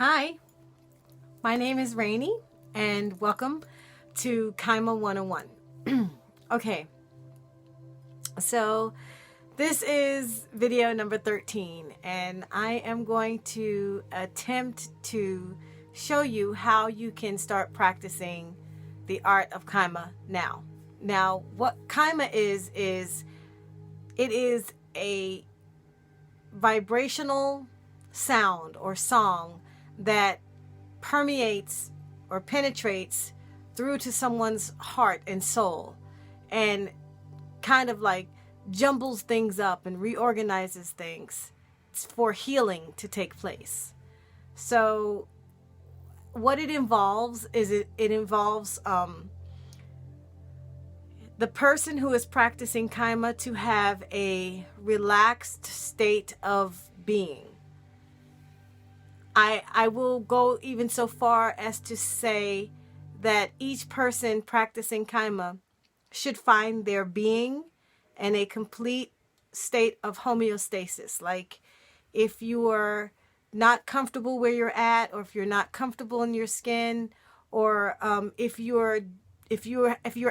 Hi, my name is Rainey and welcome to Kyhmah 101. Okay, so this is video number 13 and I am going to attempt to show you how you can start practicing the art of Kyhmah now. Now, what Kyhmah is it is a vibrational sound or song that permeates or penetrates through to someone's heart and soul and kind of like jumbles things up and reorganizes things for healing to take place. So what it involves is it involves the person who is practicing Kyhmah to have a relaxed state of being. I will go even so far as to say that each person practicing Kyhmah should find their being in a complete state of homeostasis. Like if you are not comfortable where you're at, or if you're not comfortable in your skin, or if you're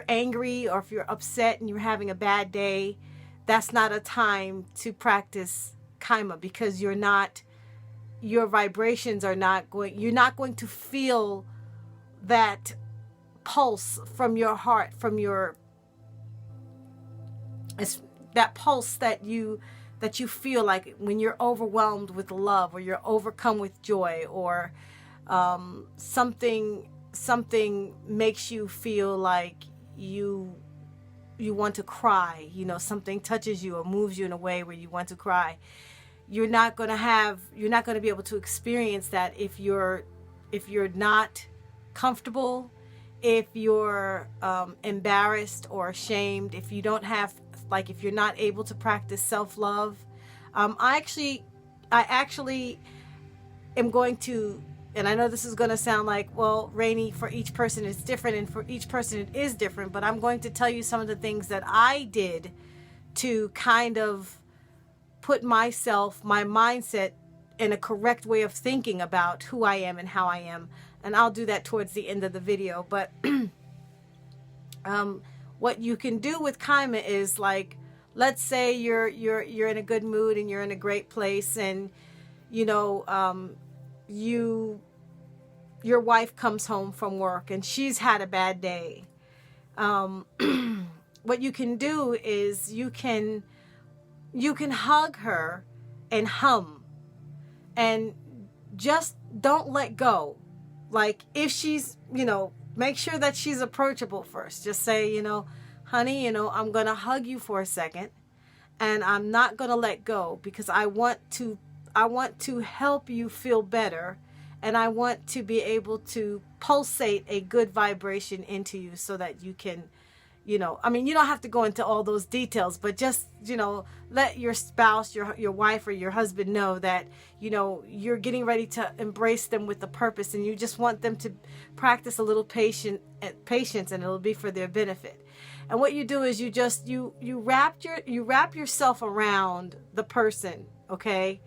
angry, or if you're upset and you're having a bad day, that's not a time to practice Kyhmah, because your vibrations are you're not going to feel that pulse from your heart, that pulse that you feel like when you're overwhelmed with love, or you're overcome with joy, or something makes you feel like you want to cry, something touches you or moves you in a way where you want to cry. You're not going to be able to experience that if you're not comfortable, if you're embarrassed or ashamed, if you don't have, like, if you're not able to practice self-love. I actually am going to, and I know this is going to sound like, well, Rainey, for each person it's different, and for each person it is different, but I'm going to tell you some of the things that I did to kind of put my mindset in a correct way of thinking about who I am and how I am. And I'll do that towards the end of the video. But what you can do with Kyhmah is, like, let's say you're in a good mood and you're in a great place, and your wife comes home from work and she's had a bad day. What you can do is you can hug her and hum, and just don't let go. Like, if she's, make sure that she's approachable first. Just say, honey, I'm going to hug you for a second, and I'm not going to let go, because I want to help you feel better, and I want to be able to pulsate a good vibration into you so that you can, you don't have to go into all those details, but just, let your spouse, your wife or your husband know that, you're getting ready to embrace them with a purpose, and you just want them to practice a little patience, and it'll be for their benefit. And what you do is you wrap yourself around the person, okay?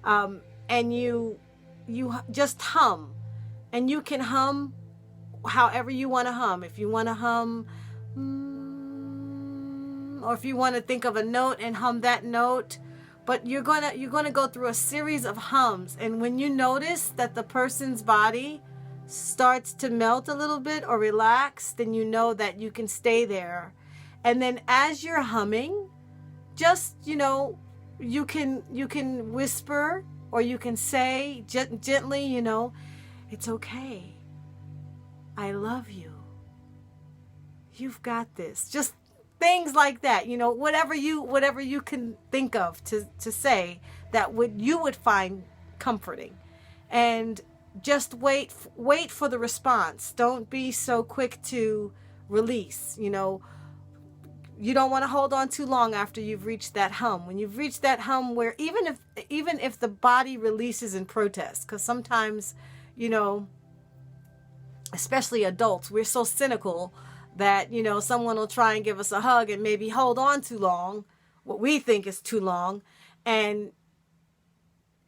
And you just hum, and you can hum however you want to hum. If you want to hum, or if you want to think of a note and hum that note, but you're gonna go through a series of hums, and when you notice that the person's body starts to melt a little bit or relax, then you know that you can stay there. And then as you're humming, just you can whisper, or you can say gently, it's okay, I love you, you've got this. Just things like that, whatever you can think of to say that you would find comforting. And just wait for the response. Don't be so quick to release. You don't want to hold on too long after you've reached that hum. When you've reached that hum, where even if the body releases in protest, because sometimes, especially adults, we're so cynical that, someone will try and give us a hug and maybe hold on too long, what we think is too long, and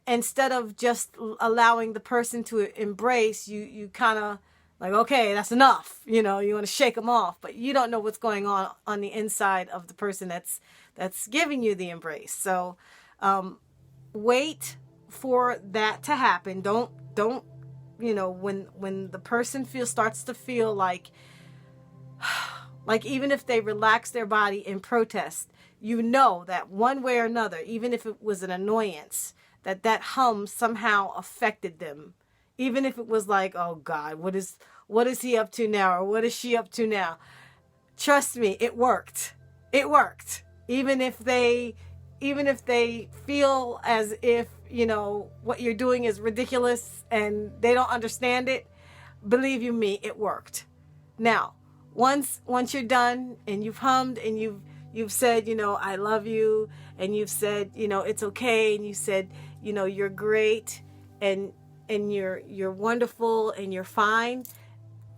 instead of just allowing the person to embrace, you kind of like, okay, that's enough. You want to shake them off, but you don't know what's going on the inside of the person that's giving you the embrace. So wait for that to happen. Don't when the person starts to feel like even if they relax their body in protest, that one way or another, even if it was an annoyance, that hum somehow affected them. Even if it was like, oh God, what is he up to now? Or what is she up to now? Trust me, it worked. It worked. Even if they feel as if, what you're doing is ridiculous and they don't understand it, believe you me, it worked. Now, once you're done and you've hummed and you've said, I love you, and you've said, it's okay, and you said, you're great, and you're wonderful, and you're fine.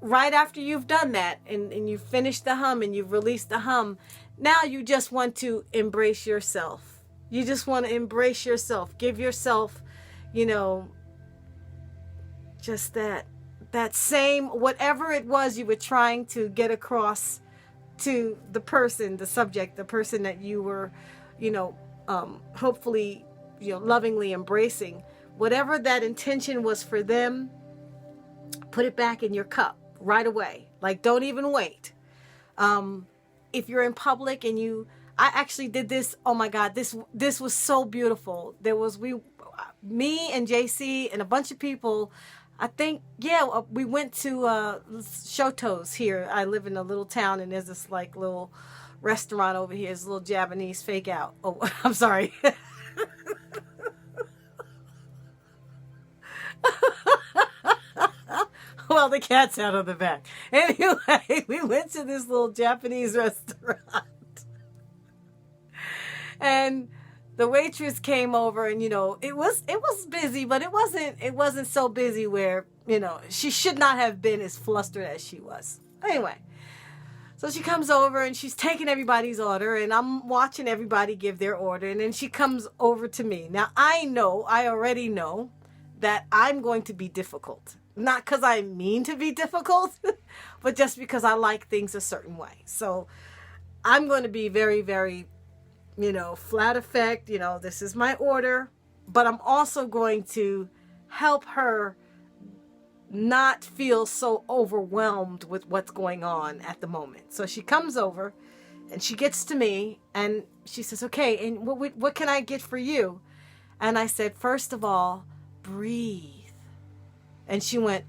Right after you've done that and you've finished the hum and you've released the hum, now you just want to embrace yourself. You just want to embrace yourself. Give yourself, just that same, whatever it was you were trying to get across to the person, the subject, the person that you were, hopefully, lovingly embracing. Whatever that intention was for them, put it back in your cup right away. Like, don't even wait. If you're in public and I actually did this. Oh my God, this was so beautiful. There was me and JC and a bunch of people. I think, we went to Shoto's here. I live in a little town, and there's this like little restaurant over here. It's a little Japanese fake out. Oh, I'm sorry. Well, the cat's out of the back. Anyway, we went to this little Japanese restaurant. And the waitress came over, and it was busy, but it wasn't so busy where she should not have been as flustered as she was. Anyway, so she comes over and she's taking everybody's order, and I'm watching everybody give their order, and then she comes over to me. Now I already know that I'm going to be difficult, not because I mean to be difficult, but just because I like things a certain way. So I'm going to be very, very flat effect, this is my order, but I'm also going to help her not feel so overwhelmed with what's going on at the moment. So she comes over and she gets to me and she says, okay, and what can I get for you? And I said, first of all, breathe. And she went,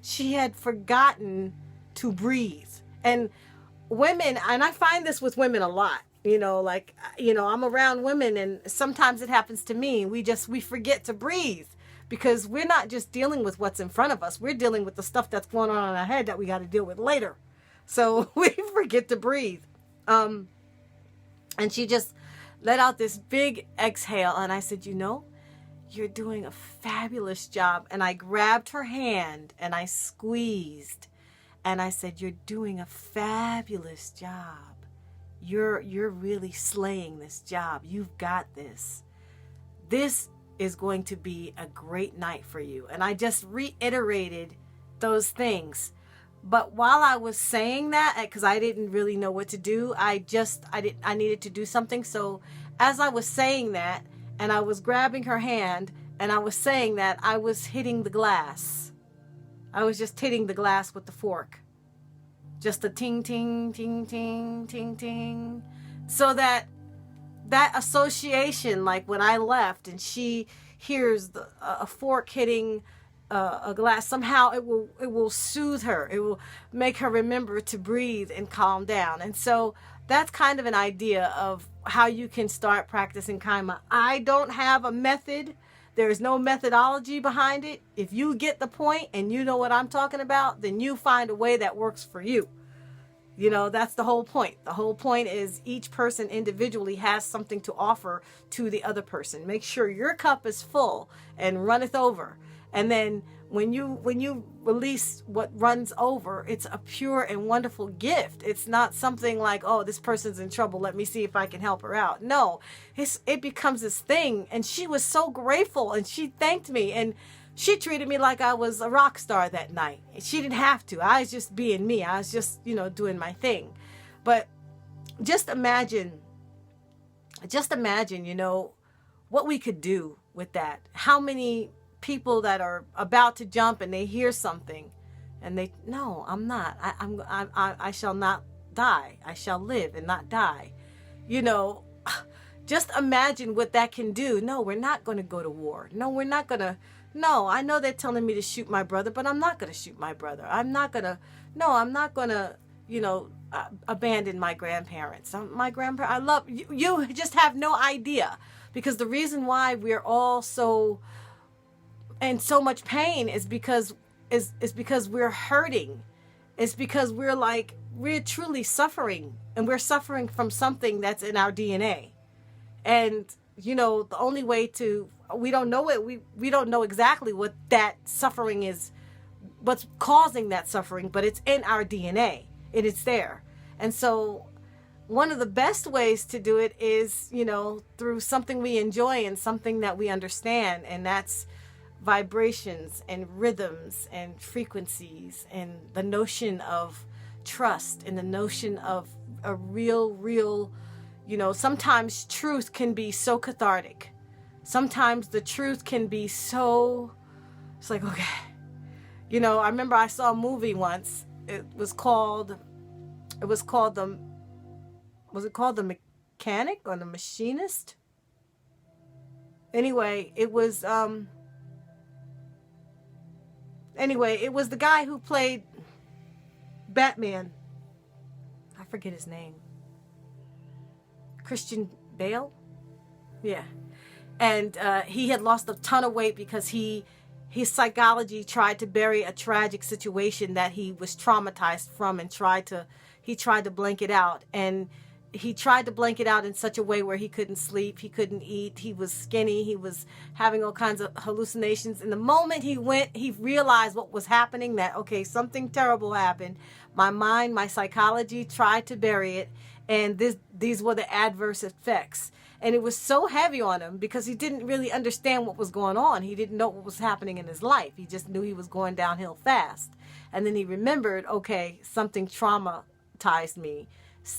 she had forgotten to breathe. And women, and I find this with women a lot, I'm around women, and sometimes it happens to me. We forget to breathe because we're not just dealing with what's in front of us. We're dealing with the stuff that's going on in our head that we got to deal with later. So we forget to breathe. And she just let out this big exhale. And I said, you're doing a fabulous job. And I grabbed her hand and I squeezed. And I said, you're doing a fabulous job. You're really slaying this job. You've got this. This is going to be a great night for you. And I just reiterated those things. But while I was saying that, because I didn't really know what to do, I needed to do something. So as I was saying that, and I was grabbing her hand, and I was saying that, I was hitting the glass. I was just hitting the glass with the fork. Just a ting, ting, ting, ting, ting, ting. So that association, like when I left and she hears a fork hitting a glass, somehow it will soothe her. It will make her remember to breathe and calm down. And so that's kind of an idea of how you can start practicing Kyhmah. I don't have a method. There is no methodology behind it. If you get the point and you know what I'm talking about, then you find a way that works for you. That's the whole point. The whole point is each person individually has something to offer to the other person. Make sure your cup is full and runneth over. And then when you release what runs over, it's a pure and wonderful gift. It's not something like, oh, this person's in trouble, let me see if I can help her out. No, it becomes this thing. And she was so grateful, and she thanked me, and she treated me like I was a rock star that night. She didn't have to. I was just being me. I was just, doing my thing. But just imagine, what we could do with that. How many people that are about to jump and they hear something and no, I'm not. I shall not die. I shall live and not die. Just imagine what that can do. No, we're not going to go to war. No, we're not going to. No, I know they're telling me to shoot my brother, but I'm not going to shoot my brother. I'm not going to, abandon my grandparents. I love you. You just have no idea, because the reason why we're all so in so much pain is because we're hurting. It's because we're truly suffering, and we're suffering from something that's in our DNA. And the only way we don't know it. We don't know exactly what that suffering is, what's causing that suffering, but it's in our DNA and it's there. And so one of the best ways to do it is, through something we enjoy and something that we understand. And that's vibrations and rhythms and frequencies, and the notion of trust, and the notion of a real, sometimes truth can be so cathartic. Sometimes the truth can be so, it's like, okay. I remember I saw a movie once. Was it called The Mechanic or The Machinist? Anyway, it was the guy who played Batman. I forget his name. Christian Bale? Yeah. And he had lost a ton of weight because his psychology tried to bury a tragic situation that he was traumatized from, and he tried to blank it out. And he tried to blank it out in such a way where he couldn't sleep, he couldn't eat, he was skinny, he was having all kinds of hallucinations. And the moment he realized what was happening, that, okay, something terrible happened. My mind, my psychology tried to bury it, and these were the adverse effects. And it was so heavy on him because he didn't really understand what was going on. He didn't know what was happening in his life. He just knew he was going downhill fast. And then he remembered, okay, something traumatized me.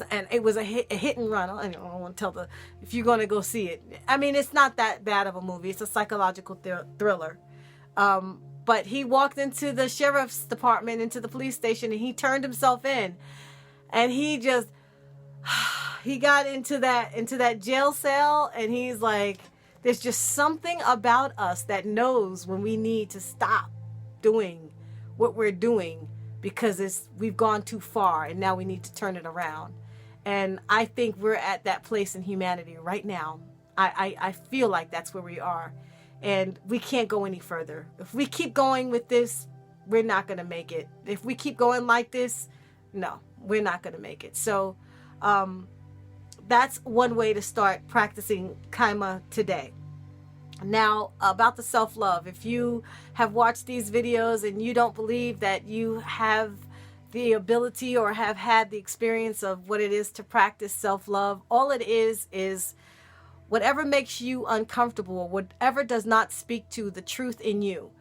And it was a hit and run. I don't want to tell if you're going to go see it. I mean, it's not that bad of a movie. It's a psychological thriller. But he walked into the sheriff's department, into the police station, and he turned himself in. And he got into that jail cell, and he's like, there's just something about us that knows when we need to stop doing what we're doing, because we've gone too far, and now we need to turn it around. And I think we're at that place in humanity right now. I feel like that's where we are, and we can't go any further. If we keep going with this, we're not going to make it. If we keep going like this, no, we're not going to make it. So that's one way to start practicing Kyhmah today. Now, about the self-love. If you have watched these videos and you don't believe that you have the ability or have had the experience of what it is to practice self-love, all it is whatever makes you uncomfortable, whatever does not speak to the truth in you.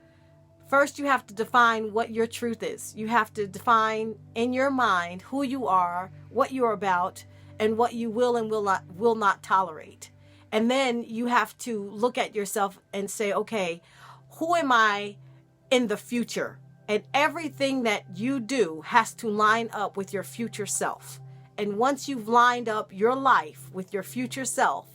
First, you have to define what your truth is. You have to define in your mind who you are, what you're about, and what you will and will not tolerate. And then you have to look at yourself and say, okay, who am I in the future? And everything that you do has to line up with your future self. And once you've lined up your life with your future self,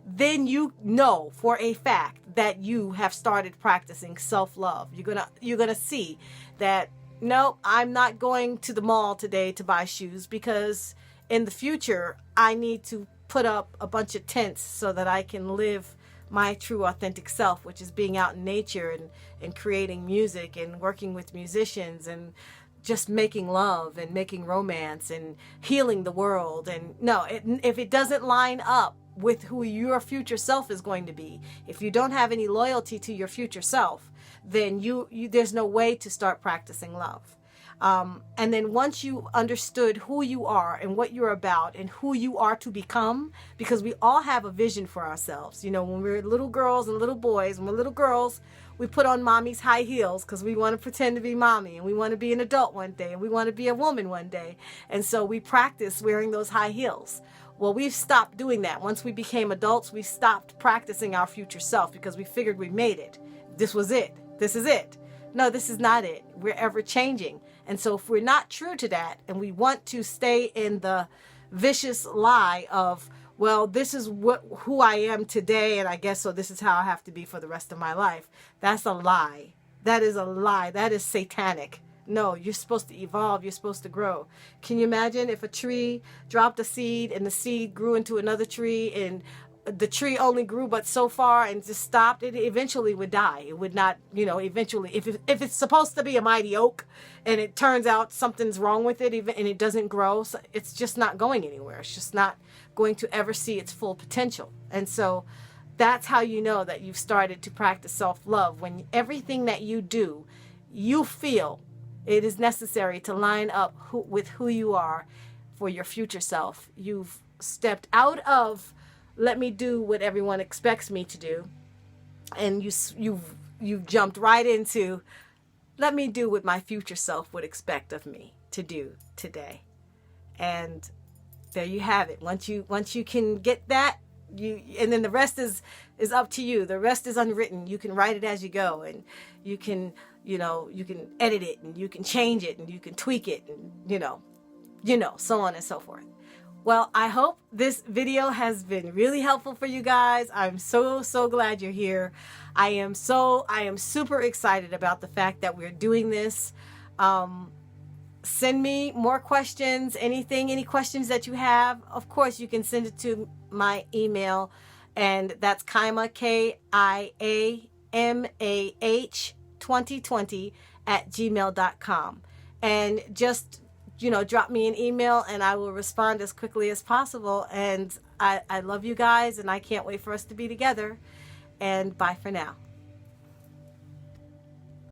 then you know for a fact that you have started practicing self-love. You're gonna see that, no, I'm not going to the mall today to buy shoes, because in the future I need to put up a bunch of tents so that I can live my true authentic self, which is being out in nature and creating music and working with musicians and just making love and making romance and healing the world. And no, if it doesn't line up with who your future self is going to be. If you don't have any loyalty to your future self, then there's no way to start practicing love. And then once you understood who you are and what you're about and who you are to become, because we all have a vision for ourselves. You know, when we're little girls and little boys, when we're little girls, we put on mommy's high heels because we want to pretend to be mommy, and we want to be an adult one day, and we want to be a woman one day. And so we practice wearing those high heels. Well, we've stopped doing that. Once we became adults, we stopped practicing our future self because we figured we made it. This was it. This is it. No, this is not it. We're ever changing. And so if we're not true to that, and we want to stay in the vicious lie of, well, this is who I am today, and I guess so this is how I have to be for the rest of my life. That's a lie. That is a lie. That is satanic. No, you're supposed to evolve. You're supposed to grow. Can you imagine if a tree dropped a seed and the seed grew into another tree, and the tree only grew but so far and just stopped? It eventually would die. It would not, eventually, if it's supposed to be a mighty oak and it turns out something's wrong with it and it doesn't grow, so it's just not going anywhere. It's just not going to ever see its full potential. And so that's how you know that you've started to practice self-love, when everything that you do, you feel it is necessary to line up with who you are for your future self. You've stepped out of, let me do what everyone expects me to do, and you've jumped right into, let me do what my future self would expect of me to do today. And there you have it. Once you can get that, and then the rest is up to you. The rest is unwritten. You can write it as you go, and you can edit it, and you can change it, and you can tweak it, and so on and so forth. Well, I hope this video has been really helpful for you guys. I'm so glad you're here. I am super excited about the fact that we're doing this. Send me more questions, any questions that you have. Of course, you can send it to my email, and that's Kyhmah, Kiamah 2020 @gmail.com. And just drop me an email and I will respond as quickly as possible. And I love you guys, and I can't wait for us to be together. And bye for now.